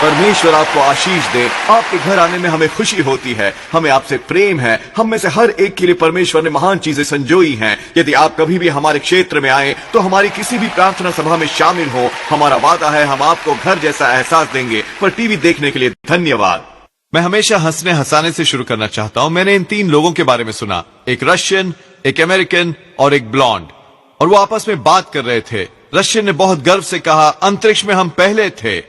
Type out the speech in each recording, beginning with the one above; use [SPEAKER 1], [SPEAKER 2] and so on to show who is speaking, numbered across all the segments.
[SPEAKER 1] परमेश्वर आपको आशीष दे। आपके घर आने में हमें खुशी होती है, हमें आपसे प्रेम है। हम में से हर एक के लिए परमेश्वर ने महान चीजें संजोई हैं। यदि आप कभी भी हमारे क्षेत्र में आए तो हमारी किसी भी प्रार्थना सभा में शामिल हो। हमारा वादा है, हम आपको घर जैसा एहसास देंगे। पर टीवी देखने के लिए धन्यवाद। मैं हमेशा हंसने हंसाने से शुरू करना चाहता हूं। मैंने इन 3 लोगों के बारे में सुना, एक रशियन, एक अमेरिकन और एक ब्लॉन्ड, और वो आपस में बात कर रहे थे। रशियन ने बहुत गर्व से कहा, अंतरिक्ष में हम पहले थे।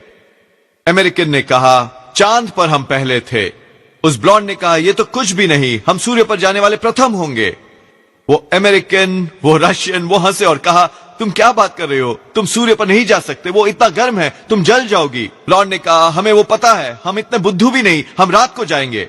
[SPEAKER 1] अमेरिकन ने कहा, चांद पर हम पहले थे। उस ब्लॉन्ड ने कहा, ये तो कुछ भी नहीं, हम सूर्य पर जाने वाले प्रथम होंगे। वो अमेरिकन, वो रशियन, वो हंसे और कहा, तुम क्या बात कर रहे हो, तुम सूर्य पर नहीं जा सकते, वो इतना गर्म है, तुम जल जाओगी। ब्लॉन्ड ने कहा, हमें वो पता है, हम इतने बुद्धू भी नहीं, हम रात को जाएंगे।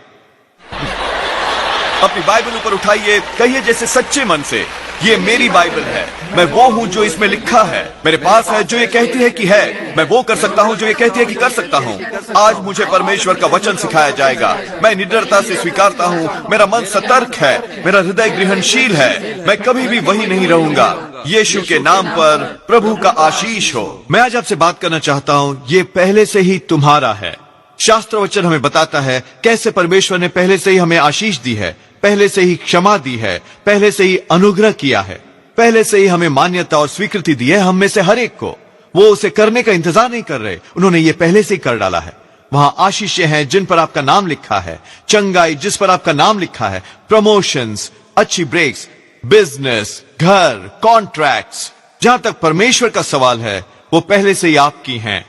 [SPEAKER 1] अपनी बाइबल ऊपर उठाइए, कहिए जैसे सच्चे मन से, ये मेरी बाइबल है, मैं वो हूं जो इसमें लिखा है। मेरे पास है जो ये कहती है कि है, मैं वो कर सकता हूं जो ये कहती है कि कर सकता हूं। आज मुझे परमेश्वर का वचन सिखाया जाएगा। मैं निडरता से स्वीकारता हूं, मेरा मन सतर्क है, मेरा हृदय ग्रहणशील है, मैं कभी भी वही नहीं रहूंगा। यीशु के नाम पर प्रभु का आशीष हो। मैं आज आपसे बात करना चाहता हूं, ये पहले से ही तुम्हारा है। शास्त्र वचन हमें बताता है कैसे परमेश्वर ने पहले से ही हमें आशीष दी है, पहले से ही क्षमा दी है, पहले से ही अनुग्रह किया है, पहले से ही हमें मान्यता और स्वीकृति दी है। हम में से हर एक को वो उसे करने का इंतजार नहीं कर रहे, उन्होंने ये पहले से ही कर डाला है। वहां आशीषें हैं जिन पर आपका नाम लिखा है, चंगाई जिस पर आपका नाम लिखा है, प्रमोशंस, अच्छी ब्रेक्स, बिजनेस, घर, कॉन्ट्रैक्ट्स। जहां तक परमेश्वर का सवाल है, वो पहले से ही आपकी हैं।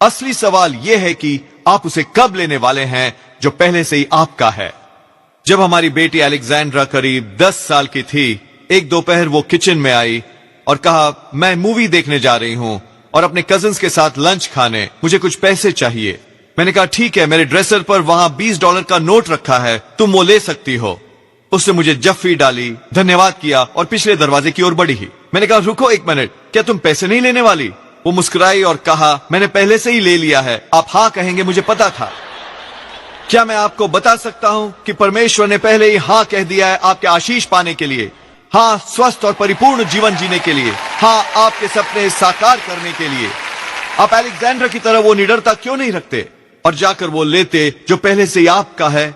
[SPEAKER 1] असली सवाल यह है कि आप उसे कब लेने वाले हैं जो पहले से ही आपका है। जब हमारी बेटी अलेक्जेंड्रा करीब 10 साल की थी, एक दोपहर वो किचन में आई और कहा, मैं मूवी देखने जा रही हूं और अपने कजिन्स के साथ लंच खाने, मुझे कुछ पैसे चाहिए। मैंने कहा, ठीक है, मेरे ड्रेसर पर वहां $20 का नोट रखा है, तुम वो ले सकती हो। उसने मुझे जफ्फी डाली, धन्यवाद किया और पिछले दरवाजे की ओर बढ़ी ही। मैंने कहा, रुको एक मिनट, क्या तुम पैसे नहीं लेने वाली? वो मुस्कुराई और कहा, मैंने पहले से ही ले लिया है, आप हाँ कहेंगे, मुझे पता था। क्या मैं आपको बता सकता हूं कि परमेश्वर ने पहले ही हाँ कह दिया है आपके आशीष पाने के लिए, हाँ स्वस्थ और परिपूर्ण जीवन जीने के लिए, हाँ आपके सपने साकार करने के लिए। आप अलेक्जेंड्रा की तरह वो निडरता क्यों नहीं रखते और जाकर वो लेते जो पहले से ही आपका है?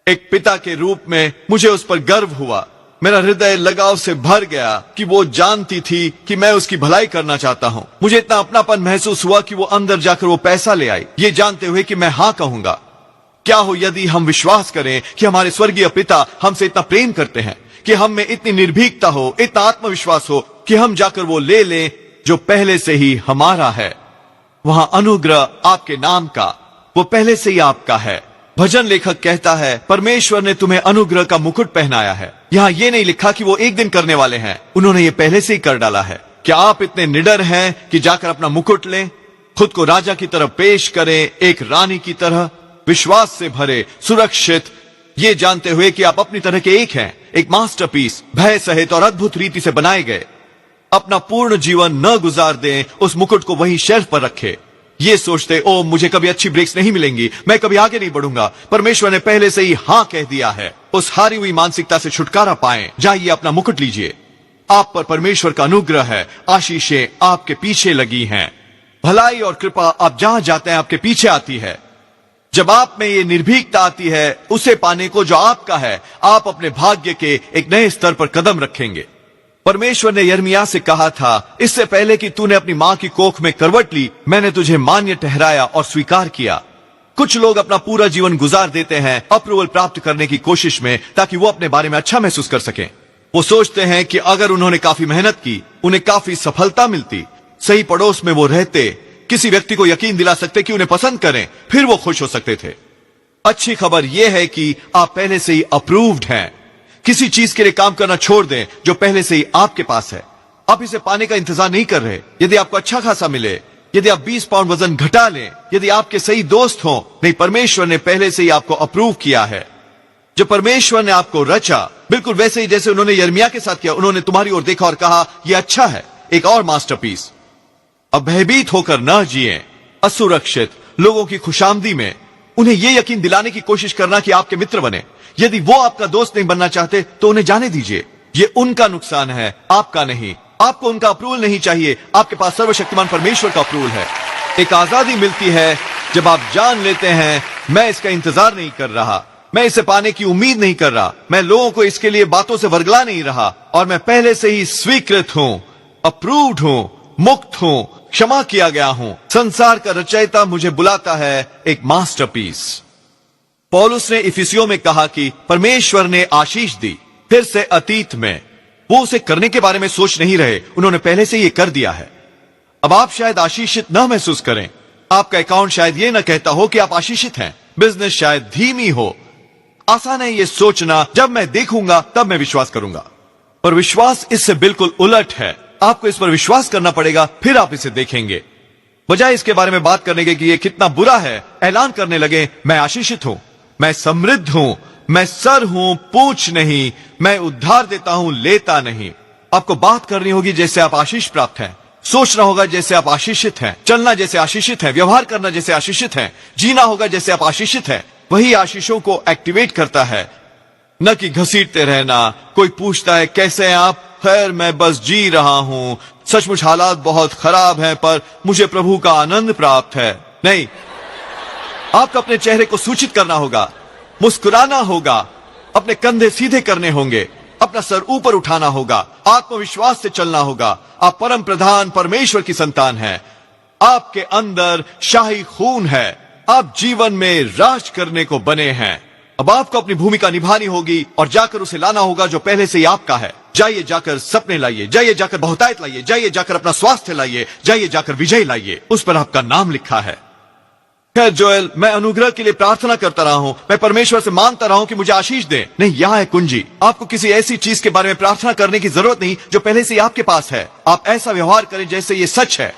[SPEAKER 1] एक पिता के रूप में मुझे उस पर गर्व हुआ। मेरा हृदय लगाव से भर गया कि वो जानती थी कि मैं उसकी भलाई करना चाहता हूं। मुझे इतना अपनापन महसूस हुआ कि वो अंदर जाकर वो पैसा ले आई, ये जानते हुए कि मैं हाँ कहूंगा। क्या हो यदि हम विश्वास करें कि हमारे स्वर्गीय पिता हमसे इतना प्रेम करते हैं, कि हम में इतनी निर्भीकता हो, इतना आत्मविश्वास हो कि हम जाकर वो ले लें जो पहले से ही हमारा है। वहां अनुग्रह आपके नाम का, वो पहले से ही आपका है। भजन लेखक कहता है, परमेश्वर ने तुम्हें अनुग्रह का मुकुट पहनाया है। यहाँ ये नहीं लिखा कि वो एक दिन करने वाले हैं, उन्होंने ये पहले से ही कर डाला है। क्या आप इतने निडर हैं कि जाकर अपना मुकुट लें, खुद को राजा की तरह पेश करें, एक रानी की तरह, विश्वास से भरे, सुरक्षित, ये जानते हुए कि आप अपनी तरह के एक हैं, एक मास्टरपीस, भय सहित और अद्भुत रीति से बनाए गए। अपना पूर्ण जीवन न गुजार दें, उस मुकुट को वहीं शेल्फ पर रखें, ये सोचते, ओ मुझे कभी अच्छी ब्रेक्स नहीं मिलेंगी, मैं कभी आगे नहीं बढ़ूंगा। परमेश्वर ने पहले से ही हाँ कह दिया है। उस हारी हुई मानसिकता से छुटकारा पाएं। जाइए अपना मुकुट लीजिए। आप पर परमेश्वर का अनुग्रह है, आशीषें आपके पीछे लगी हैं, भलाई और कृपा आप जहां जाते हैं आपके पीछे आती है। जब आप में ये निर्भीकता आती है उसे पाने को जो आपका है, आप अपने भाग्य के एक नए स्तर पर कदम रखेंगे। परमेश्वर ने यिर्मयाह से कहा था, इससे पहले कि तूने अपनी मां की कोख में करवट ली, मैंने तुझे मान्य ठहराया और स्वीकार किया। कुछ लोग अपना पूरा जीवन गुजार देते हैं अप्रूवल प्राप्त करने की कोशिश में, ताकि वो अपने बारे में अच्छा महसूस कर सकें। वो सोचते हैं कि अगर उन्होंने काफी मेहनत की, उन्हें काफी सफलता मिलती, सही पड़ोस में वो रहते, किसी व्यक्ति को यकीन दिला सकते कि उन्हें पसंद करें, फिर वो खुश हो सकते थे। अच्छी खबर यह है कि आप पहले से ही अप्रूव्ड हैं। किसी चीज के लिए काम करना छोड़ दें जो पहले से ही आपके पास है। आप इसे पाने का इंतजार नहीं कर रहे। यदि आपको अच्छा खासा मिले, यदि आप 20 पाउंड वजन घटा लें, यदि आपके सही दोस्त हों, नहीं, परमेश्वर ने पहले से ही आपको अप्रूव किया है। जो परमेश्वर ने आपको रचा, बिल्कुल वैसे ही जैसे उन्होंने यिर्मयाह के साथ किया, उन्होंने तुम्हारी ओर देखा और कहा, यह अच्छा है, एक और मास्टरपीस। अब भयभीत होकर न जिए, असुरक्षित लोगों की खुशामदी में उन्हें यह यकीन दिलाने की कोशिश करना कि आपके मित्र बने। यदि वो आपका दोस्त नहीं बनना चाहते तो उन्हें जाने दीजिए। ये उनका नुकसान है, आपका नहीं। आपको उनका अप्रूवल नहीं चाहिए, आपके पास सर्वशक्तिमान परमेश्वर का अप्रूवल है। एक आजादी मिलती है जब आप जान लेते हैं मैं इसका इंतजार नहीं कर रहा, मैं इसे पाने की उम्मीद नहीं कर रहा, मैं लोगों को इसके लिए बातों से वर्गला नहीं रहा, और मैं पहले से ही स्वीकृत हूं, अप्रूव्ड हूं, मुक्त हूं, क्षमा किया गया हूं। संसार का रचयिता मुझे बुलाता है एक मास्टरपीस। पौलुस ने इफिसियों में कहा कि परमेश्वर ने आशीष दी, फिर से अतीत में वो उसे करने के बारे में सोच नहीं रहे, उन्होंने पहले से ये कर दिया है। अब आप शायद आशीषित न महसूस करें, आपका अकाउंट शायद ये न कहता हो कि आप आशीषित हैं, बिजनेस शायद धीमी हो। आसान है ये सोचना जब मैं देखूंगा तब मैं विश्वास करूंगा, पर विश्वास इससे बिल्कुल उलट है। आपको इस पर विश्वास करना पड़ेगा, फिर आप इसे देखेंगे। बजाय इसके बारे में बात करने के कि ये कितना बुरा है, ऐलान करने लगे मैं आशीषित हूं, मैं समृद्ध हूं, मैं सर हूं, पूंछ नहीं, मैं उद्धार देता हूं, लेता नहीं। आपको बात करनी होगी जैसे आप आशीष प्राप्त हैं, सोचना होगा जैसे आप आशीषित हैं, चलना जैसे आशीषित हैं, व्यवहार करना जैसे आशीषित हैं, जीना होगा जैसे आप आशीषित हैं। वही आशीषों को एक्टिवेट करता है, न कि घसीटते रहना। कोई पूछता है कैसे हैं आप? खैर मैं बस जी रहा हूं, सचमुच हालात बहुत खराब हैं पर मुझे प्रभु का आनंद प्राप्त है। नहीं, आपको अपने चेहरे को सूचित करना होगा, मुस्कुराना होगा, अपने कंधे सीधे करने होंगे, अपना सर ऊपर उठाना होगा, आत्मविश्वास से चलना होगा। आप परम प्रधान परमेश्वर की संतान हैं, आपके अंदर शाही खून है, आप जीवन में राज करने को बने हैं। अब आपको अपनी भूमिका निभानी होगी और जाकर उसे लाना होगा जो पहले से ही आपका है। जाइए जाकर सपने लाइए, जाइए जाकर बहुतायत लाइए, जाइए जाकर अपना स्वास्थ्य लाइए, जाइए जाकर विजय लाइए, उस पर आपका नाम लिखा है। खैर जोएल, मैं अनुग्रह के लिए प्रार्थना करता रहा हूं, मैं परमेश्वर से मांगता रहा हूं कि मुझे आशीष दे। नहीं, यहां है कुंजी। आपको किसी ऐसी चीज के बारे में प्रार्थना करने की जरूरत नहीं जो पहले से ही आपके पास है। आप ऐसा व्यवहार करें जैसे ये सच है।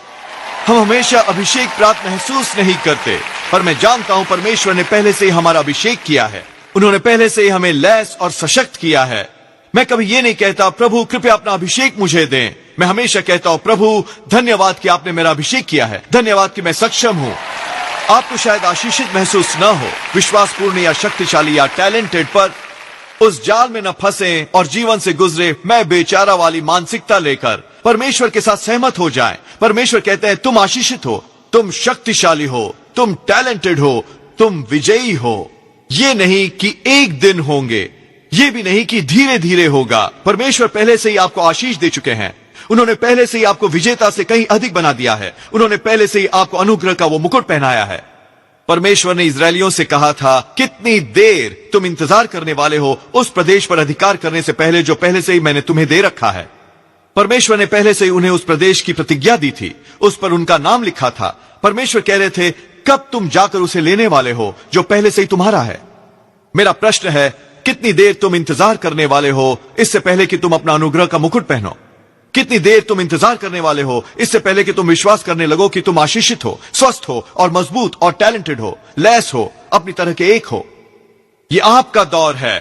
[SPEAKER 1] हम हमेशा अभिषेक प्राप्त महसूस नहीं करते, पर मैं जानता हूं परमेश्वर ने पहले से ही हमारा अभिषेक किया है, उन्होंने पहले से ही हमें लैस और सशक्त किया है। मैं कभी ये नहीं कहता प्रभु कृपया अपना अभिषेक मुझे दें, मैं हमेशा कहता हूं प्रभु धन्यवाद कि आपने मेरा अभिषेक किया है, धन्यवाद कि मैं सक्षम हूं। आपको शायद आशीषित महसूस न हो, विश्वासपूर्ण या शक्तिशाली या टैलेंटेड, पर उस जाल में न फंसे और जीवन से गुजरे मैं बेचारा वाली मानसिकता लेकर परमेश्वर के साथ सहमत हो जाएं। परमेश्वर कहते हैं तुम आशीषित हो, तुम शक्तिशाली हो, तुम टैलेंटेड हो, तुम विजयी हो। ये नहीं कि एक दिन होंगे, ये भी नहीं कि धीरे धीरे होगा। परमेश्वर पहले से ही आपको आशीष दे चुके हैं, उन्होंने पहले से ही आपको विजेता से कहीं अधिक बना दिया है, उन्होंने पहले से ही आपको अनुग्रह का वो मुकुट पहनाया है। परमेश्वर ने इजरायलियों से कहा था कितनी देर तुम इंतजार करने वाले हो उस प्रदेश पर अधिकार करने से पहले जो पहले से ही मैंने तुम्हें दे रखा है। परमेश्वर ने पहले से ही उन्हें उस प्रदेश की प्रतिज्ञा दी थी, उस पर उनका नाम लिखा था। परमेश्वर कह रहे थे कब तुम जाकर उसे लेने वाले हो जो पहले से ही तुम्हारा है। मेरा प्रश्न है कितनी देर तुम इंतजार करने वाले हो इससे पहले कि तुम अपना अनुग्रह का मुकुट पहनो? कितनी देर तुम इंतजार करने वाले हो इससे पहले कि तुम विश्वास करने लगो कि तुम आशीषित हो, स्वस्थ हो और मजबूत और टैलेंटेड हो, लैस हो, अपनी तरह के एक हो? ये आपका दौर है,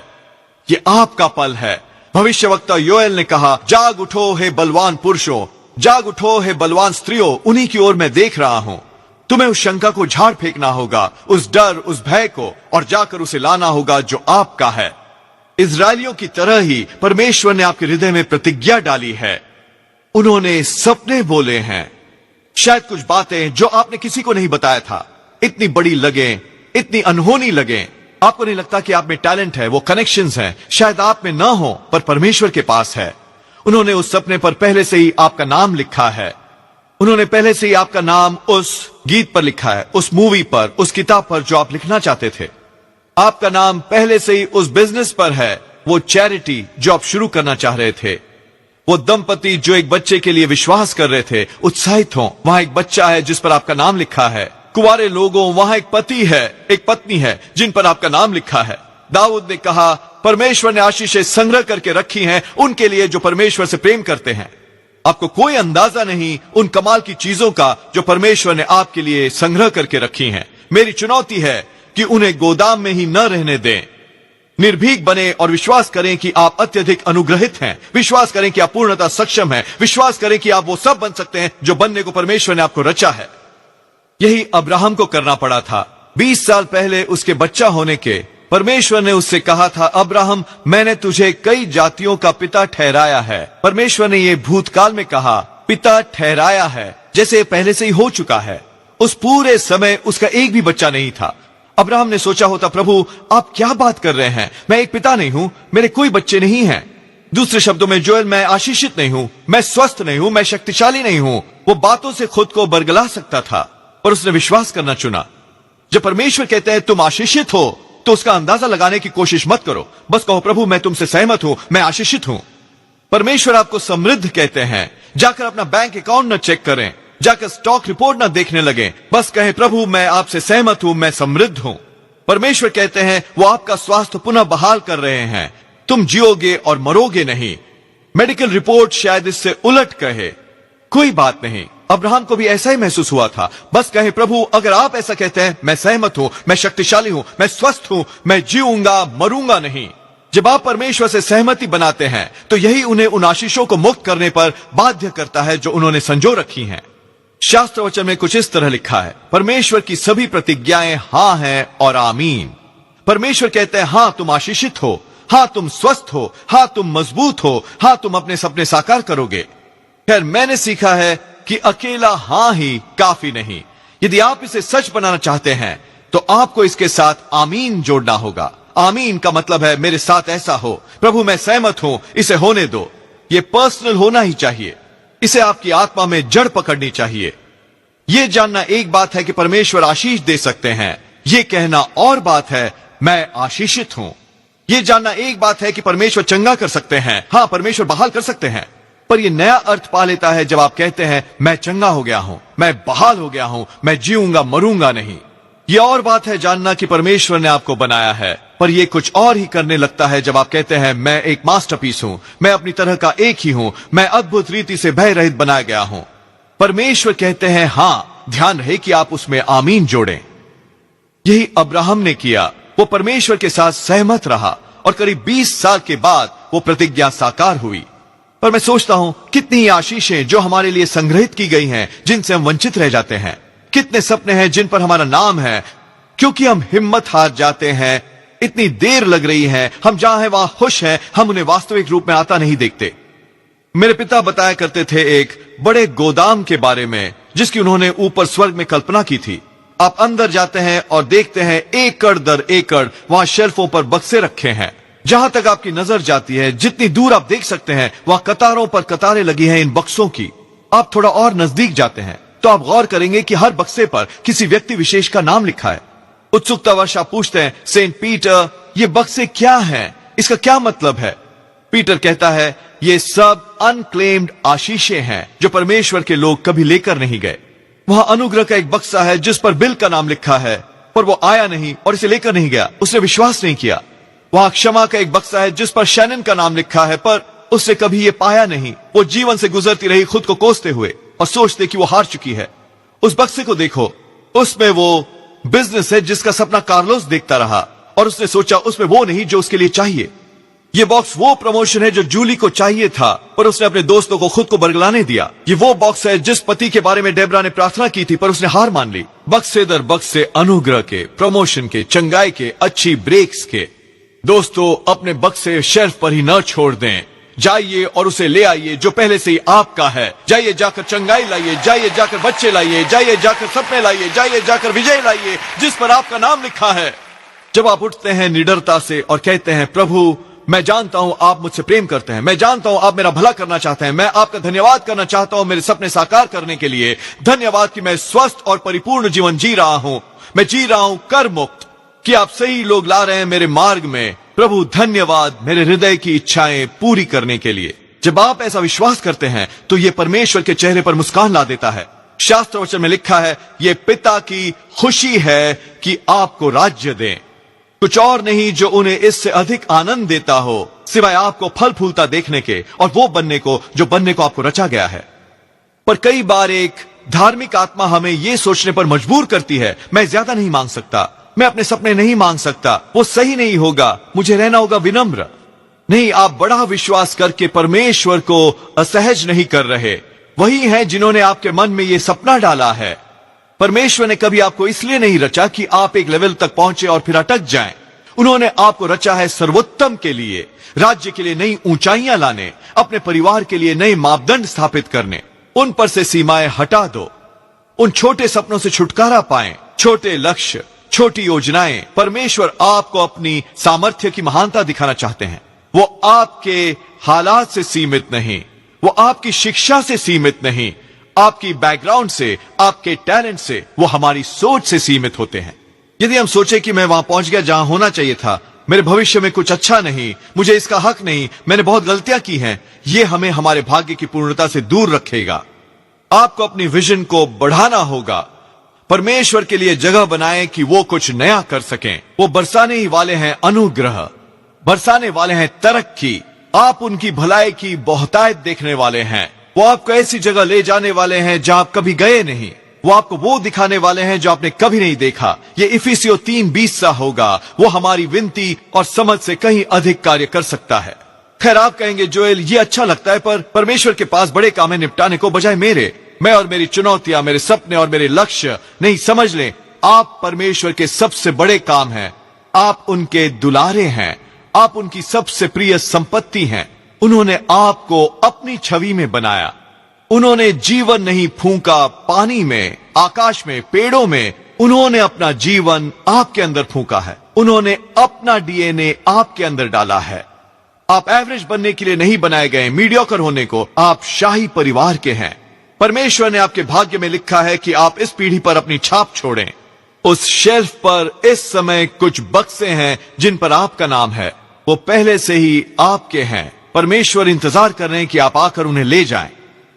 [SPEAKER 1] ये आपका पल है। भविष्यवक्ता योएल ने कहा जाग उठो हे बलवान पुरुषों, जाग उठो हे बलवान स्त्रियों, उन्हीं की ओर मैं देख रहा हूं। तुम्हें उस शंका को झाड़ फेंकना होगा, उस डर, उस भय को, और जाकर उसे लाना होगा जो आपका है। इजरायलियों की तरह ही परमेश्वर ने आपके हृदय में प्रतिज्ञा डाली है, उन्होंने सपने बोले हैं। शायद कुछ बातें जो आपने किसी को नहीं बताया था इतनी बड़ी लगे, इतनी अनहोनी लगे। आपको नहीं लगता कि आप में टैलेंट है, वो कनेक्शंस हैं, शायद आप में ना हो पर परमेश्वर के पास है। उन्होंने उस सपने पर पहले से ही आपका नाम लिखा है, उन्होंने पहले से ही आपका नाम उस गीत पर लिखा है, उस मूवी पर, उस किताब पर जो आप लिखना चाहते थे। आपका नाम पहले से ही उस बिजनेस पर है, वो चैरिटी जो आप शुरू करना चाह रहे थे, वो दंपति जो एक बच्चे के लिए विश्वास कर रहे थे, उत्साहित हो, वहां एक बच्चा है जिस पर आपका नाम लिखा है। कुंवारे लोगों, वहां एक पति है, एक पत्नी है जिन पर आपका नाम लिखा है। दाऊद ने कहा परमेश्वर ने आशीषें संग्रह करके रखी हैं उनके लिए जो परमेश्वर से प्रेम करते हैं। आपको कोई अंदाजा नहीं उन कमाल की चीजों का जो परमेश्वर ने आपके लिए संग्रह करके रखी हैं। मेरी चुनौती है कि उन्हें गोदाम में ही न रहने दें। निर्भीक बने और विश्वास करें कि आप अत्यधिक अनुग्रहित हैं, विश्वास करें कि आप पूर्णतः सक्षम हैं, विश्वास करें कि आप वो सब बन सकते हैं जो बनने को परमेश्वर ने आपको रचा है। यही अब्राहम को करना पड़ा था। 20 साल पहले उसके बच्चा होने के परमेश्वर ने उससे कहा था अब्राहम मैंने तुझे कई जातियों का पिता ठहराया है। परमेश्वर ने यह भूतकाल में कहा, पिता ठहराया है, जैसे पहले से ही हो चुका है। उस पूरे समय उसका एक भी बच्चा नहीं था। अब्राहम ने सोचा होता, प्रभु आप क्या बात कर रहे हैं, मैं एक पिता नहीं हूं, मेरे कोई बच्चे नहीं हैं। दूसरे शब्दों में जोएल, मैं आशीषित नहीं हूं, मैं स्वस्थ नहीं हूं, मैं शक्तिशाली नहीं हूं। वो बातों से खुद को बरगला सकता था, पर उसने विश्वास करना चुना। जब परमेश्वर कहते हैं तुम आशीषित हो, तो उसका अंदाजा लगाने की कोशिश मत करो, बस कहो प्रभु मैं तुमसे सहमत हूं, मैं आशीषित हूं। परमेश्वर आपको समृद्ध कहते हैं, जाकर अपना बैंक अकाउंट न चेक करें, जाकर स्टॉक रिपोर्ट न देखने लगे, बस कहें प्रभु मैं आपसे सहमत हूं, मैं समृद्ध हूं। परमेश्वर कहते हैं वो आपका स्वास्थ्य पुनः बहाल कर रहे हैं, तुम जियोगे और मरोगे नहीं। मेडिकल रिपोर्ट शायद इससे उलट कहे, कोई बात नहीं। अब्राहम को भी ऐसा ही महसूस हुआ था, बस कहे प्रभु अगर आप ऐसा कहते हैं मैं सहमत हूं, मैं शक्तिशाली हूं, मैं स्वस्थ हूं, मैं जीऊंगा मरूंगा नहीं। जब आप परमेश्वर से सहमति बनाते हैं तो यही उन्हें उन आशीषों को मुक्त करने पर बाध्य करता है जो उन्होंने संजो रखी हैं। शास्त्र वचन में कुछ इस तरह लिखा है, परमेश्वर की सभी प्रतिज्ञाएं हां हैं और आमीन। परमेश्वर कहते हैं हां तुम आशीषित हो, हां तुम स्वस्थ हो, हां तुम मजबूत हो, हां तुम अपने सपने साकार करोगे। खैर मैंने सीखा है कि अकेला हां ही काफी नहीं। यदि आप इसे सच बनाना चाहते हैं तो आपको इसके साथ आमीन जोड़ना होगा। आमीन का मतलब है मेरे साथ ऐसा हो, प्रभु मैं सहमत हूं, इसे होने दो। यह पर्सनल होना ही चाहिए, इसे आपकी आत्मा में जड़ पकड़नी चाहिए। यह जानना एक बात है कि परमेश्वर आशीष दे सकते हैं, यह कहना और बात है मैं आशीषित हूं। यह जानना एक बात है कि परमेश्वर चंगा कर सकते हैं, हां परमेश्वर बहाल कर सकते हैं, पर यह नया अर्थ पा लेता है जब आप कहते हैं मैं चंगा हो गया हूं, मैं बहाल हो गया हूं, मैं जीऊंगा मरूंगा नहीं। यह और बात है जानना कि परमेश्वर ने आपको बनाया है, पर यह कुछ और ही करने लगता है जब आप कहते हैं मैं एक मास्टरपीस हूं, मैं अपनी तरह का एक ही हूं, मैं अद्भुत रीति से भय रहित बनाया गया हूं। परमेश्वर कहते हैं हां, ध्यान रहे कि आप उसमें आमीन जोड़ें। यही अब्राहम ने किया, वो परमेश्वर के साथ सहमत रहा और करीब 20 साल के बाद वो प्रतिज्ञा साकार हुई। पर मैं सोचता हूं कितनी आशीषें जो हमारे लिए संग्रहित की गई हैं जिनसे हम वंचित रह जाते हैं। कितने सपने हैं जिन पर हमारा नाम है, क्योंकि हम हिम्मत हार जाते हैं, इतनी देर लग रही है, हम जहां हैं वहां खुश हैं, हम उन्हें वास्तविक रूप में आता नहीं देखते। मेरे पिता बताया करते थे एक बड़े गोदाम के बारे में जिसकी उन्होंने ऊपर स्वर्ग में कल्पना की थी। आप अंदर जाते हैं और देखते हैं एकड़ दर एकड़ वहां शेल्फों पर बक्से रखे हैं, जहां तक आपकी नजर जाती है, जितनी दूर आप देख सकते हैं वहां कतारों पर कतारें लगी हैं इन बक्सों की। आप थोड़ा और नजदीक जाते हैं तो आप गौर करेंगे कि हर बक्से पर किसी व्यक्ति विशेष का नाम लिखा है। उत्सुकतावश आप पूछते हैं सेंट पीटर ये बक्से क्या हैं, इसका क्या मतलब है? पीटर कहता है ये सब अनक्लेम्ड आशीषें हैं जो परमेश्वर के लोग कभी लेकर नहीं गए। वहां अनुग्रह का एक बक्सा है जिस पर बिल का नाम लिखा है, पर वो आया नहीं और इसे लेकर नहीं गया, उसने विश्वास नहीं किया। वहां क्षमा का एक बक्सा है जिस पर शैनन का नाम लिखा है, पर उसने कभी ये पाया नहीं। वो जीवन से गुजरती रही खुद को कोसते हुए और सोचते कि वो हार चुकी है। उस बक्से को देखो, उसमें वो बिजनेस है जिसका सपना कार्लोस देखता रहा और उसने सोचा उसमें वो नहीं जो उसके लिए चाहिए। ये बॉक्स वो प्रमोशन है जो जूली को चाहिए था, पर उसने अपने दोस्तों को खुद को बरगलाने दिया। ये वो बॉक्स है जिस पति के बारे में डेबरा ने प्रार्थना की थी, पर उसने हार मान ली। बक्से दर बक्से अनुग्रह के, प्रमोशन के, चंगाई के, अच्छी ब्रेक्स के। दोस्तों अपने बक्से शेल्फ पर ही न छोड़ दें, जाइए और उसे ले आइए जो पहले से ही आपका है। जाइए जाकर चंगाई लाइए, जाइए जाकर बच्चे लाइए, जाइए जाकर सपने लाइए, जाइए जाकर विजय लाइए जिस पर आपका नाम लिखा है। जब आप उठते हैं निडरता से और कहते हैं प्रभु मैं जानता हूं आप मुझसे प्रेम करते हैं, मैं जानता हूं आप मेरा भला करना चाहते हैं, मैं आपका धन्यवाद करना चाहता हूं मेरे सपने साकार करने के लिए। धन्यवाद कि मैं स्वस्थ और परिपूर्ण जीवन जी रहा हूं, मैं जी रहा हूं कर मुक्त, कि आप सही लोग ला रहे हैं मेरे मार्ग में। प्रभु धन्यवाद मेरे हृदय की इच्छाएं पूरी करने के लिए। जब आप ऐसा विश्वास करते हैं तो यह परमेश्वर के चेहरे पर मुस्कान ला देता है। शास्त्र वचन में लिखा है यह पिता की खुशी है कि आपको राज्य दें, कुछ और नहीं जो उन्हें इससे अधिक आनंद देता हो सिवाय आपको फल फूलता देखने के और वो बनने को जो बनने को आपको रचा गया है। पर कई बार एक धार्मिक आत्मा हमें यह सोचने पर मजबूर करती है मैं ज्यादा नहीं मांग सकता, मैं अपने सपने नहीं मांग सकता, वो सही नहीं होगा, मुझे रहना होगा विनम्र। नहीं, आप बड़ा विश्वास करके परमेश्वर को असहज नहीं कर रहे। वही हैं जिन्होंने आपके मन में यह सपना डाला है। परमेश्वर ने कभी आपको इसलिए नहीं रचा कि आप एक लेवल तक पहुंचे और फिर अटक जाएं। उन्होंने आपको रचा है सर्वोत्तम के लिए, राज्य के लिए नई ऊंचाइयां लाने, अपने परिवार के लिए नए मापदंड स्थापित करने। उन पर से सीमाएं हटा दो। उन छोटे सपनों से छुटकारा पाएं, छोटे लक्ष्य, छोटी योजनाएं। परमेश्वर आपको अपनी सामर्थ्य की महानता दिखाना चाहते हैं। वो आपके हालात से सीमित नहीं, वो आपकी शिक्षा से सीमित नहीं, आपकी बैकग्राउंड से, आपके टैलेंट से, वो हमारी सोच से सीमित होते हैं। यदि हम सोचे कि मैं वहां पहुंच गया जहां होना चाहिए था, मेरे भविष्य में कुछ अच्छा नहीं, मुझे इसका हक नहीं, मैंने बहुत गलतियां की हैं, ये हमें हमारे भाग्य की पूर्णता से दूर रखेगा। आपको अपनी विजन को बढ़ाना होगा। परमेश्वर के लिए जगह बनाएं कि वो कुछ नया कर सकें। वो बरसाने ही वाले हैं अनुग्रह, बरसाने वाले हैं तरक्की। आप उनकी भलाई की बहुतायत देखने वाले हैं। वो आपको ऐसी जगह ले जाने वाले हैं जहां आप कभी गए नहीं। वो आपको वो दिखाने वाले हैं जो आपने कभी नहीं देखा। ये इफिसियों 3:20 सा होगा। वो हमारी विनती और समझ से कहीं अधिक कार्य कर सकता है। खैर, आप कहेंगे जोएल ये अच्छा लगता है, पर परमेश्वर के पास बड़े काम है निपटाने को बजाय मेरे। मैं और मेरी चुनौतियां, मेरे सपने और मेरे लक्ष्य नहीं। समझ लें, आप परमेश्वर के सबसे बड़े काम हैं। आप उनके दुलारे हैं, आप उनकी सबसे प्रिय संपत्ति हैं। उन्होंने आपको अपनी छवि में बनाया। उन्होंने जीवन नहीं फूंका पानी में, आकाश में, पेड़ों में। उन्होंने अपना जीवन आपके अंदर फूंका है। उन्होंने अपना डीएनए आपके अंदर डाला है। आप एवरेज बनने के लिए नहीं बनाए गए, मीडियोकर होने को। आप शाही परिवार के हैं। परमेश्वर ने आपके भाग्य में लिखा है कि आप इस पीढ़ी पर अपनी छाप छोड़ें। उस शेल्फ पर इस समय कुछ बक्से हैं जिन पर आपका नाम है। वो पहले से ही आपके हैं। परमेश्वर इंतजार कर रहे हैं कि आप आकर उन्हें ले जाएं।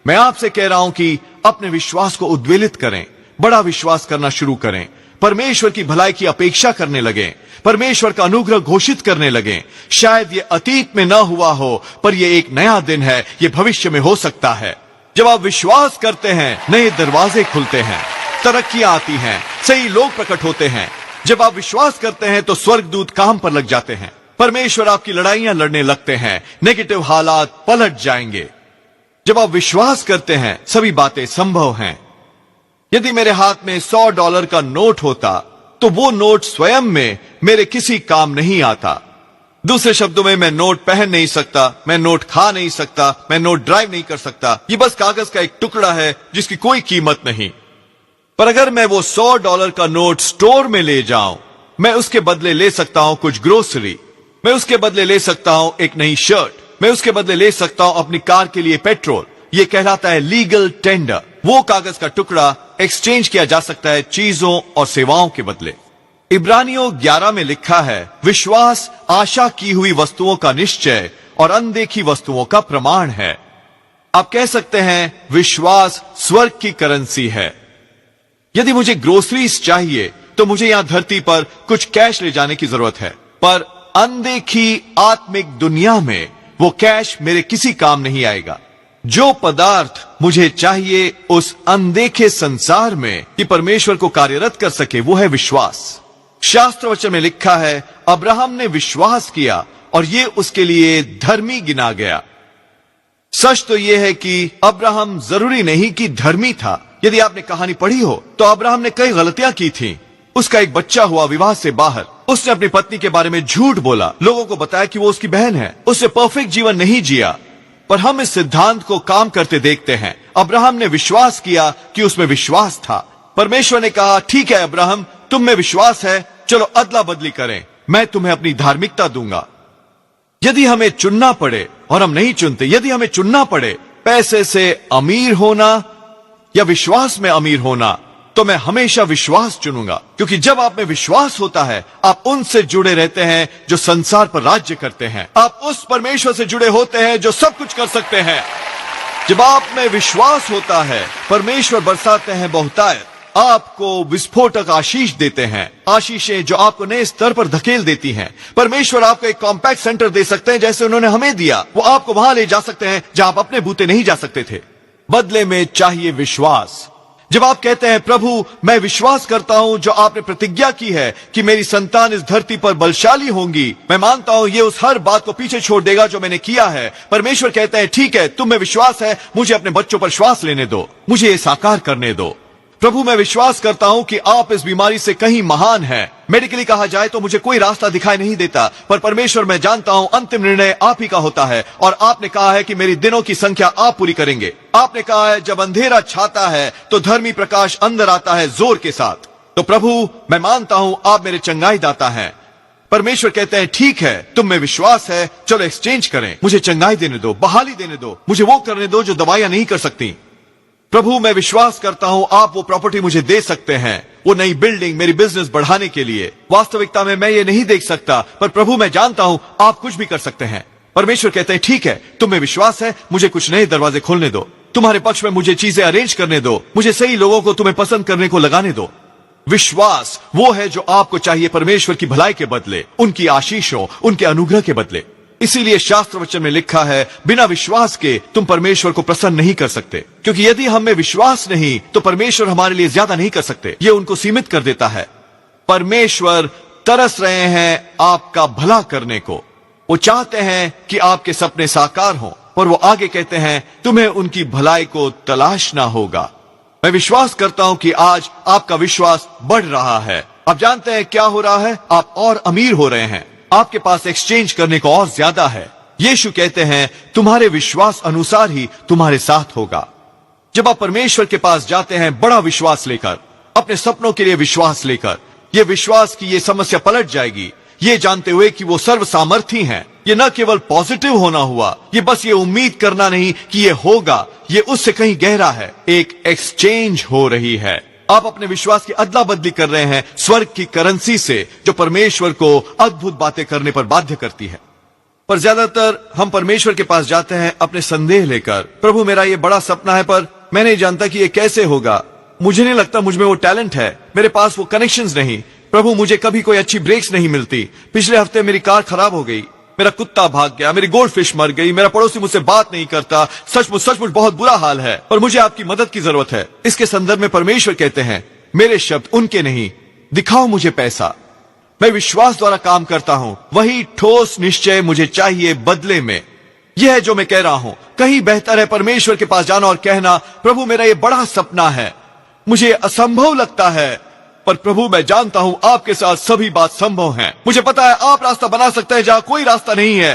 [SPEAKER 1] मैं आपसे कह रहा हूं कि अपने विश्वास को उद्वेलित करें, बड़ा विश्वास करना शुरू करें। परमेश्वर की भलाई की अपेक्षा करने लगें, परमेश्वर का अनुग्रह घोषित करने लगें। शायद ये अतीत में न हुआ हो, पर ये एक नया दिन है, ये भविष्य में हो सकता है। जब आप विश्वास करते हैं, नए दरवाजे खुलते हैं, तरक्कियां आती हैं, सही लोग प्रकट होते हैं। जब आप विश्वास करते हैं तो स्वर्गदूत काम पर लग जाते हैं। परमेश्वर आपकी लड़ाइयां लड़ने लगते हैं। नेगेटिव हालात पलट जाएंगे। जब आप विश्वास करते हैं, सभी बातें संभव हैं। यदि मेरे हाथ में $100 का नोट होता तो वो नोट स्वयं में मेरे किसी काम नहीं आता। दूसरे शब्दों में, मैं नोट पहन नहीं सकता, मैं नोट खा नहीं सकता, मैं नोट ड्राइव नहीं कर सकता। ये बस कागज का एक टुकड़ा है जिसकी कोई कीमत नहीं। पर अगर मैं वो $100 का नोट स्टोर में ले जाऊं, मैं उसके बदले ले सकता हूं कुछ ग्रोसरी, मैं उसके बदले ले सकता हूं एक नई शर्ट, मैं उसके बदले ले सकता हूं अपनी कार के लिए पेट्रोल। ये कहलाता है लीगल टेंडर। वो कागज का टुकड़ा एक्सचेंज किया जा सकता है चीजों और सेवाओं के बदले। इब्रानियों 11 में लिखा है, विश्वास आशा की हुई वस्तुओं का निश्चय और अनदेखी वस्तुओं का प्रमाण है। आप कह सकते हैं विश्वास स्वर्ग की करेंसी है। यदि मुझे ग्रोसरीज चाहिए तो मुझे यहां धरती पर कुछ कैश ले जाने की जरूरत है, पर अनदेखी आत्मिक दुनिया में वो कैश मेरे किसी काम नहीं आएगा। जो पदार्थ मुझे चाहिए उस अनदेखे संसार में कि परमेश्वर को कार्यरत कर सके, वो है विश्वास। शास्त्र वचन में लिखा है, अब्राहम ने विश्वास किया और ये उसके लिए धर्मी गिना गया। सच तो यह है कि अब्राहम जरूरी नहीं कि धर्मी था। यदि आपने कहानी पढ़ी हो तो अब्राहम ने कई गलतियां की थी। उसका एक बच्चा हुआ विवाह से बाहर। उसने अपनी पत्नी के बारे में झूठ बोला, लोगों को बताया कि वो उसकी बहन है। उसने परफेक्ट जीवन नहीं जिया। पर हम इस सिद्धांत को काम करते देखते हैं। अब्राहम ने विश्वास किया कि उसमें विश्वास था। परमेश्वर ने कहा, ठीक है अब्राहम, तुम में विश्वास है, चलो अदला बदली करें, मैं तुम्हें अपनी धार्मिकता दूंगा। यदि हमें चुनना पड़े, और हम नहीं चुनते, यदि हमें चुनना पड़े पैसे से अमीर होना या विश्वास में अमीर होना, तो मैं हमेशा विश्वास चुनूंगा। क्योंकि जब आप में विश्वास होता है, आप उनसे जुड़े रहते हैं जो संसार पर राज्य करते हैं। आप उस परमेश्वर से जुड़े होते हैं जो सब कुछ कर सकते हैं। जब आप में विश्वास होता है, परमेश्वर बरसाते हैं बहुतायत, आपको विस्फोटक आशीष देते हैं, आशीषें जो आपको नए स्तर पर धकेल देती हैं। परमेश्वर आपको एक कॉम्पैक्ट सेंटर दे सकते हैं जैसे उन्होंने हमें दिया। वो आपको वहां ले जा सकते हैं जहां आप अपने बूते नहीं जा सकते थे। बदले में चाहिए विश्वास। जब आप कहते हैं, प्रभु मैं विश्वास करता हूं जो आपने प्रतिज्ञा की है कि मेरी संतान इस धरती पर बलशाली होंगी, मैं मानता हूं ये उस हर बात को पीछे छोड़ देगा जो मैंने किया है। परमेश्वर कहते हैं, ठीक है, तुम में विश्वास है, मुझे अपने बच्चों पर श्वास लेने दो, मुझे ये साकार करने दो। प्रभु मैं विश्वास करता हूं कि आप इस बीमारी से कहीं महान हैं। मेडिकली कहा जाए तो मुझे कोई रास्ता दिखाई नहीं देता, पर परमेश्वर मैं जानता हूं अंतिम निर्णय आप ही का होता है, और आपने कहा है कि मेरी दिनों की संख्या आप पूरी करेंगे। आपने कहा है जब अंधेरा छाता है तो धर्मी प्रकाश अंदर आता है जोर के साथ। तो प्रभु मैं मानता हूं आप मेरे चंगाई दाता हैं। परमेश्वर कहते हैं ठीक है, तुम में विश्वास है, चलो एक्सचेंज करें, मुझे चंगाई देने दो, बहाली देने दो, मुझे वो करने दो जो दवाइयां नहीं कर सकती। प्रभु मैं विश्वास करता हूं आप वो प्रॉपर्टी मुझे दे सकते हैं, वो नई बिल्डिंग मेरी बिजनेस बढ़ाने के लिए। वास्तविकता में मैं ये नहीं देख सकता, पर प्रभु मैं जानता हूं आप कुछ भी कर सकते हैं। परमेश्वर कहते हैं ठीक है, तुम में विश्वास है, मुझे कुछ नए दरवाजे खोलने दो, तुम्हारे पक्ष में मुझे चीजें अरेंज करने दो, मुझे सही लोगों को तुम्हें पसंद करने को लगाने दो। विश्वास वो है जो आपको चाहिए परमेश्वर की भलाई के बदले, उनकी आशीषों, उनके अनुग्रह के बदले। इसीलिए शास्त्र वचन में लिखा है बिना विश्वास के तुम परमेश्वर को प्रसन्न नहीं कर सकते, क्योंकि यदि हम में विश्वास नहीं तो परमेश्वर हमारे लिए ज्यादा नहीं कर सकते। ये उनको सीमित कर देता है। परमेश्वर तरस रहे हैं आपका भला करने को, वो चाहते हैं कि आपके सपने साकार हों, पर वो आगे कहते हैं तुम्हें उनकी भलाई को तलाशना होगा। मैं विश्वास करता हूं कि आज आपका विश्वास बढ़ रहा है। आप जानते हैं क्या हो रहा है, आप और अमीर हो रहे हैं, आपके पास एक्सचेंज करने को और ज्यादा है। यीशु कहते हैं तुम्हारे विश्वास अनुसार ही तुम्हारे साथ होगा। जब आप परमेश्वर के पास जाते हैं बड़ा विश्वास लेकर, अपने सपनों के लिए विश्वास लेकर, यह विश्वास की ये समस्या पलट जाएगी, ये जानते हुए कि वो सर्व सामर्थी हैं। ये न केवल पॉजिटिव होना हुआ, ये बस ये उम्मीद करना नहीं कि ये होगा, ये उससे कहीं गहरा है, एक एक्सचेंज हो रही है। आप अपने विश्वास की अदला बदली कर रहे हैं स्वर्ग की करेंसी से, जो परमेश्वर को अद्भुत बातें करने पर बाध्य करती है। पर ज्यादातर हम परमेश्वर के पास जाते हैं अपने संदेह लेकर, प्रभु मेरा ये बड़ा सपना है पर मैं नहीं जानता कि ये कैसे होगा, मुझे नहीं लगता मुझ में वो टैलेंट है, मेरे पास वो कनेक्शंस नहीं, प्रभु मुझे कभी कोई अच्छी ब्रेक्स नहीं मिलती, पिछले हफ्ते मेरी कार खराब हो गई, मेरा कुत्ता भाग गया, मेरी गोल्ड फिश मर गई, मेरा पड़ोसी मुझसे बात नहीं करता, सचमुच बहुत बुरा हाल है, पर मुझे आपकी मदद की जरूरत है। इसके संदर्भ में परमेश्वर कहते हैं मेरे शब्द उनके नहीं, दिखाओ मुझे पैसा, मैं विश्वास द्वारा काम करता हूं, वही ठोस निश्चय मुझे चाहिए बदले में। यह है जो मैं कह रहा हूं, कहीं बेहतर है परमेश्वर के पास जाना और कहना प्रभु मेरा ये बड़ा सपना है, मुझे असंभव लगता है, पर प्रभु मैं जानता हूं आपके साथ सभी बात संभव है। मुझे पता है आप रास्ता बना सकते हैं जहां कोई रास्ता नहीं है।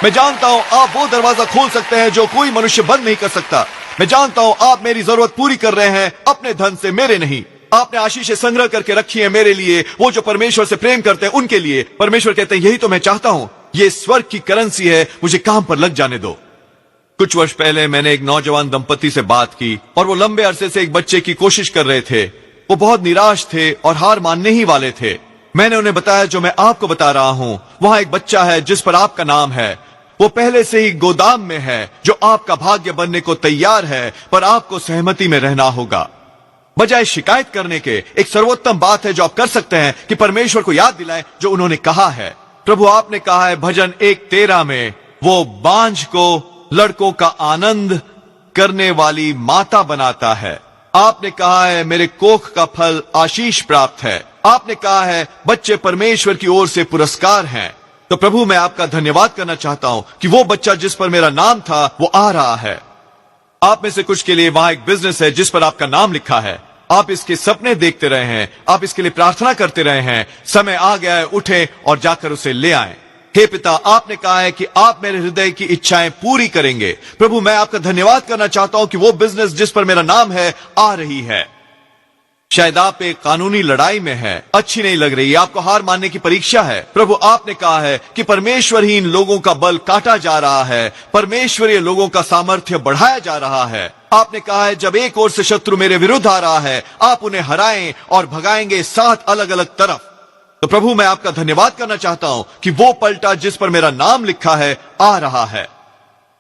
[SPEAKER 1] मैं जानता हूं आप वो दरवाजा खोल सकते हैं जो कोई मनुष्य बंद नहीं कर सकता। मैं जानता हूं आप मेरी जरूरत पूरी कर रहे हैं अपने धन से, मेरे नहीं। आपने आशीषें संग्रह करके रखी है मेरे लिए, वो जो परमेश्वर से प्रेम करते हैं उनके लिए। परमेश्वर कहते हैं यही तो मैं चाहता हूं, ये स्वर्ग की करेंसी है, मुझे काम पर लग जाने दो। कुछ वर्ष पहले मैंने एक नौजवान दंपति से बात की और वो लंबे अरसे से एक बच्चे की कोशिश कर रहे थे। वो बहुत निराश थे और हार मानने ही वाले थे। मैंने उन्हें बताया जो मैं आपको बता रहा हूं, वहां एक बच्चा है जिस पर आपका नाम है, वो पहले से ही गोदाम में है, जो आपका भाग्य बनने को तैयार है, पर आपको सहमति में रहना होगा। बजाय शिकायत करने के एक सर्वोत्तम बात है जो आप कर सकते हैं कि परमेश्वर को याद दिलाएं जो उन्होंने कहा है। प्रभु आपने कहा है भजन 1:13 में, वो बांझ को लड़कों का आनंद करने वाली माता बनाता है। आपने कहा है मेरे कोख का फल आशीष प्राप्त है। आपने कहा है बच्चे परमेश्वर की ओर से पुरस्कार हैं। तो प्रभु मैं आपका धन्यवाद करना चाहता हूं कि वो बच्चा जिस पर मेरा नाम था वो आ रहा है। आप में से कुछ के लिए वहां एक बिजनेस है जिस पर आपका नाम लिखा है। आप इसके सपने देखते रहे हैं, आप इसके लिए प्रार्थना करते रहे हैं। समय आ गया है, उठें और जाकर उसे ले आएं। हे पिता, आपने कहा है कि आप मेरे हृदय की इच्छाएं पूरी करेंगे। प्रभु मैं आपका धन्यवाद करना चाहता हूं कि वो बिजनेस जिस पर मेरा नाम है आ रही है। शायद आप एक कानूनी लड़ाई में हैं, अच्छी नहीं लग रही, आपको हार मानने की परीक्षा है। प्रभु आपने कहा है कि परमेश्वरहीन लोगों का बल काटा जा रहा है, परमेश्वरीय लोगों का सामर्थ्य बढ़ाया जा रहा है। आपने कहा है जब एक ओर से शत्रु मेरे विरुद्ध आ रहा है, आप उन्हें हराएं और भगाएंगे 7 अलग अलग तरफ। तो प्रभु मैं आपका धन्यवाद करना चाहता हूं कि वो पलटा जिस पर मेरा नाम लिखा है आ रहा है।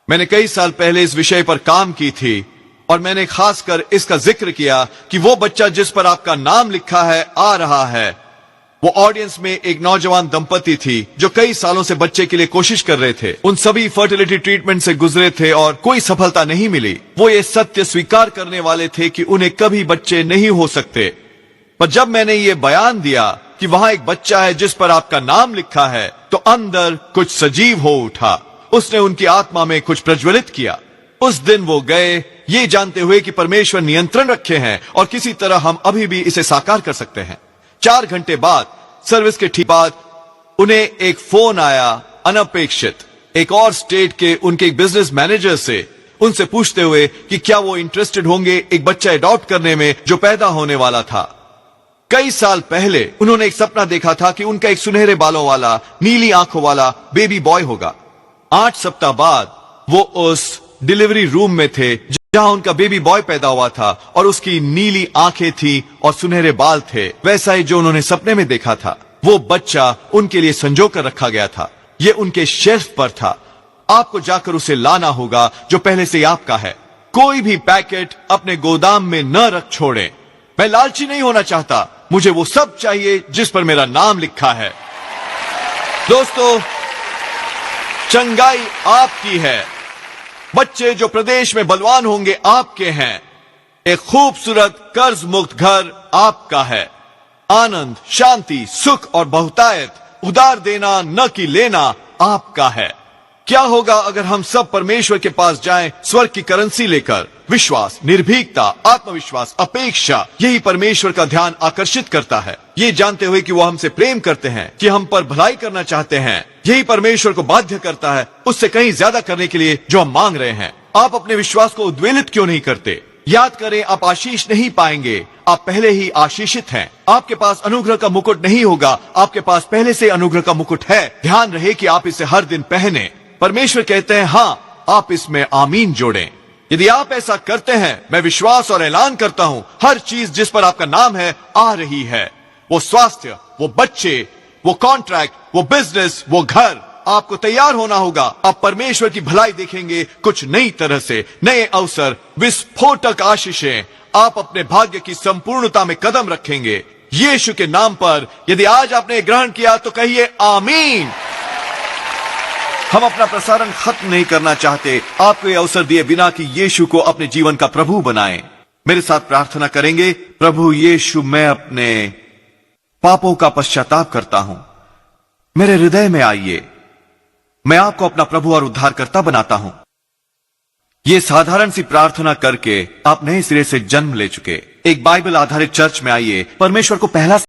[SPEAKER 1] मैंने कई साल पहले इस विषय पर काम की थी और मैंने खासकर इसका जिक्र किया कि वो बच्चा जिस पर आपका नाम लिखा है आ रहा है। वो ऑडियंस में एक नौजवान दंपति थी जो कई सालों से बच्चे के लिए कोशिश कर रहे थे। उन सभी फर्टिलिटी ट्रीटमेंट से गुजरे थे और कोई सफलता नहीं मिली। वो ये सत्य स्वीकार करने वाले थे कि उन्हें कभी बच्चे नहीं हो सकते। पर जब मैंने ये बयान दिया कि वहां एक बच्चा है जिस पर आपका नाम लिखा है, तो अंदर कुछ सजीव हो उठा। उसने उनकी आत्मा में कुछ प्रज्वलित किया। उस दिन वो गए ये जानते हुए कि परमेश्वर नियंत्रण रखे हैं और किसी तरह हम अभी भी इसे साकार कर सकते हैं। 4 घंटे बाद सर्विस के ठीक बाद उन्हें एक फोन आया अनपेक्षित, एक और स्टेट के उनके एक बिजनेस मैनेजर से, उनसे पूछते हुए कि क्या वो इंटरेस्टेड होंगे एक बच्चा अडॉप्ट करने में जो पैदा होने वाला था। कई साल पहले उन्होंने एक सपना देखा था कि उनका एक सुनहरे बालों वाला, नीली आंखों वाला बेबी बॉय होगा। 8 सप्ताह बाद वो उस डिलीवरी रूम में थे जहां उनका बेबी बॉय पैदा हुआ था और उसकी नीली आंखें थी और सुनहरे बाल थे, वैसा ही जो उन्होंने सपने में देखा था। वो बच्चा उनके लिए संजो कर रखा गया था। ये उनके शेल्फ पर था। आपको जाकर उसे लाना होगा जो पहले से आपका है। कोई भी पैकेट अपने गोदाम में न रख छोड़ें। मैं लालची नहीं होना चाहता, मुझे वो सब चाहिए जिस पर मेरा नाम लिखा है। दोस्तों, चंगाई आपकी है। बच्चे जो प्रदेश में बलवान होंगे आपके हैं। एक खूबसूरत कर्ज मुक्त घर आपका है। आनंद, शांति, सुख और बहुतायत, उधार देना न कि लेना आपका है। क्या होगा अगर हम सब परमेश्वर के पास जाएं स्वर्ग की करेंसी लेकर? विश्वास, निर्भीकता, आत्मविश्वास, अपेक्षा, यही परमेश्वर का ध्यान आकर्षित करता है। ये जानते हुए कि वो हमसे प्रेम करते हैं, कि हम पर भलाई करना चाहते हैं, यही परमेश्वर को बाध्य करता है उससे कहीं ज्यादा करने के लिए जो हम मांग रहे हैं। आप अपने विश्वास को उद्वेलित क्यों नहीं करते? याद करें, आप आशीष नहीं पाएंगे, आप पहले ही आशीषित हैं। आपके पास अनुग्रह का मुकुट नहीं होगा, आपके पास पहले से अनुग्रह का मुकुट है। ध्यान रहे कि आप इसे हर दिन पहने। परमेश्वर कहते हैं हाँ, आप इसमें आमीन जोड़ें। यदि आप ऐसा करते हैं, मैं विश्वास और ऐलान करता हूं, हर चीज जिस पर आपका नाम है आ रही है। वो स्वास्थ्य, वो बच्चे, वो कॉन्ट्रैक्ट, वो बिजनेस, वो घर। आपको तैयार होना होगा। आप परमेश्वर की भलाई देखेंगे कुछ नई तरह से, नए अवसर, विस्फोटक आशीषें। आप अपने भाग्य की संपूर्णता में कदम रखेंगे यीशु के नाम पर। यदि आज आपने ग्रहण किया तो कहिए आमीन। हम अपना प्रसारण खत्म नहीं करना चाहते आपको ये अवसर दिए बिना कि यीशु को अपने जीवन का प्रभु बनाएं। मेरे साथ प्रार्थना करेंगे। प्रभु यीशु, मैं अपने पापों का पश्चाताप करता हूं, मेरे हृदय में आइए। मैं आपको अपना प्रभु और उद्धारकर्ता बनाता हूं। ये साधारण सी प्रार्थना करके आप नए सिरे से जन्म ले चुके एक बाइबल आधारित चर्च में आइए। परमेश्वर को पहला